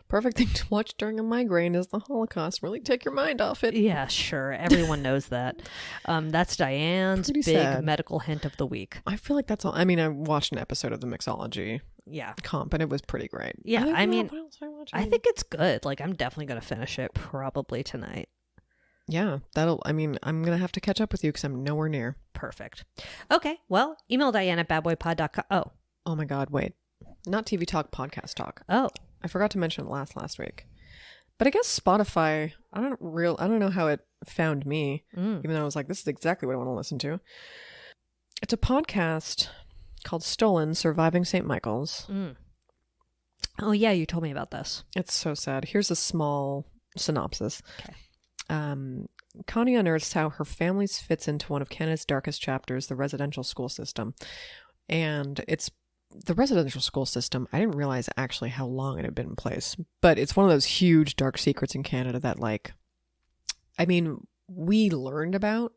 Perfect thing to watch during a migraine is the Holocaust. Really take your mind off it. Yeah, sure. Everyone knows that. That's Diane's Pretty big sad. medical hint of the week. I feel like that's all. I mean, I watched an episode of the Mixology Yeah. comp, and it was pretty great. Yeah, don't I know mean, what else I watched. I think it's good. Like, I'm definitely going to finish it probably tonight. Yeah, I'm gonna have to catch up with you because I'm nowhere near. Perfect. Okay, well, email Diane at badboypod.com. Oh my god, wait, not TV talk, podcast talk. Oh. I forgot to mention it last week, but I guess Spotify. I don't know how it found me, even though I was like, this is exactly what I want to listen to. It's a podcast called Stolen: Surviving St. Michael's. Oh yeah, you told me about this. It's so sad. Here's a small synopsis. Okay. Connie unearths how her family fits into one of Canada's darkest chapters, the residential school system. And it's the residential school system. I didn't realize actually how long it had been in place, but it's one of those huge dark secrets in Canada that, like, I mean, we learned about,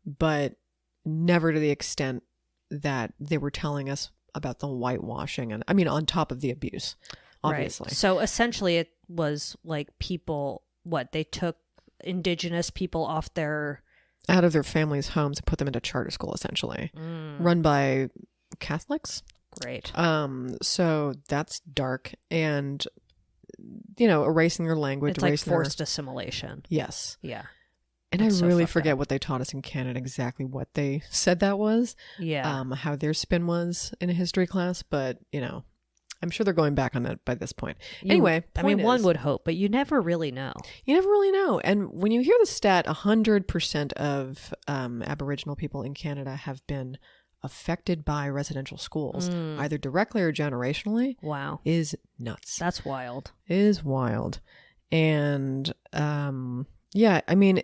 but never to the extent that they were telling us about the whitewashing. And I mean, on top of the abuse, obviously. Right. So essentially it was like people, they took Indigenous people out of their families' homes and put them into charter school, essentially, run by Catholics. Great. So that's dark, and erasing their language. It's like forced assimilation. Yes. Yeah. And That's I so really fucked forget up. what they taught us in Canada, exactly what they said that was. Yeah. How their spin was in a history class, but I'm sure they're going back on that by this point. Anyway, one would hope, but you never really know. You never really know. And when you hear the stat, 100% of Aboriginal people in Canada have been affected by residential schools, either directly or generationally. Wow. Is nuts. That's wild. It is wild. And yeah, I mean,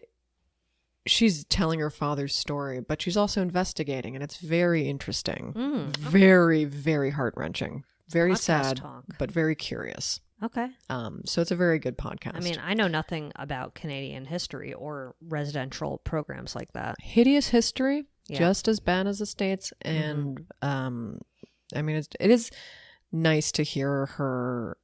she's telling her father's story, but she's also investigating, and it's very interesting. Very, very heart-wrenching. Very Podcast sad, talk. but very curious. Okay. So it's a very good podcast. I mean, I know nothing about Canadian history or residential programs like that. Hideous History just as bad as the States. And I mean, it is nice to hear her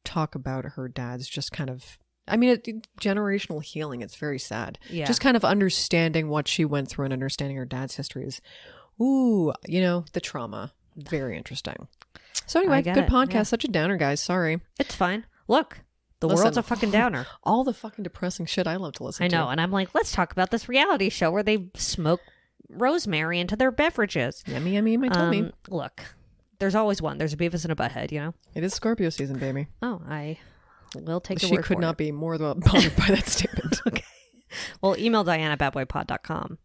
talk about her dad's just kind of, I mean, generational healing. It's very sad. Yeah. Just kind of understanding what she went through and understanding her dad's history is, the trauma. Very interesting. So anyway, good podcast. Yeah. Such a downer, guys. Sorry. It's fine. Look, the world's a fucking downer. All the fucking depressing shit I love to listen to. I know. And I'm like, let's talk about this reality show where they smoke rosemary into their beverages. Yummy, yummy, my tummy. Look, there's always one. There's a Beavis and a Butthead, you know? It is Scorpio season, baby. Oh, I will take your She word could for not it. be more bothered by that statement. Okay. Well, email Diane at badboypod.com.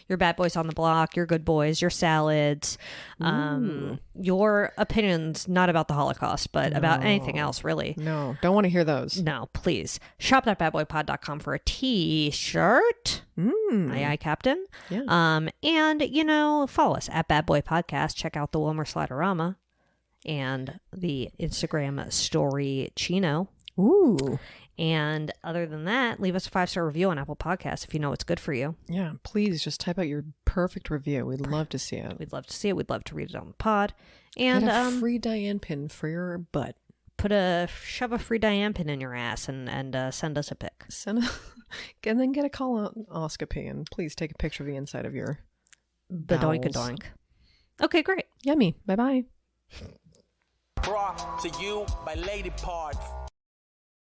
Your bad boys on the block, your good boys, your salads, your opinions, not about the Holocaust, but about anything else, really. No, don't want to hear those. No, please. Shop.badboypod.com for a t-shirt. Aye, aye, Captain. Yeah. And, follow us at Bad Boy Podcast. Check out the Wilmer Sliderama and the Instagram story Chino. Ooh. And other than that, leave us a 5-star review on Apple Podcasts if you know it's good for you. Yeah, please just type out your perfect review. We'd love to see it. We'd love to see it. We'd love to read it on the pod. And get a free Diane pin for your butt. Shove a free Diane pin in your ass and send us a pic. And then get a colonoscopy and please take a picture of the inside of your Badoink-a-doink. Okay, great. Yummy. Bye-bye. Brought to you by Lady Parts.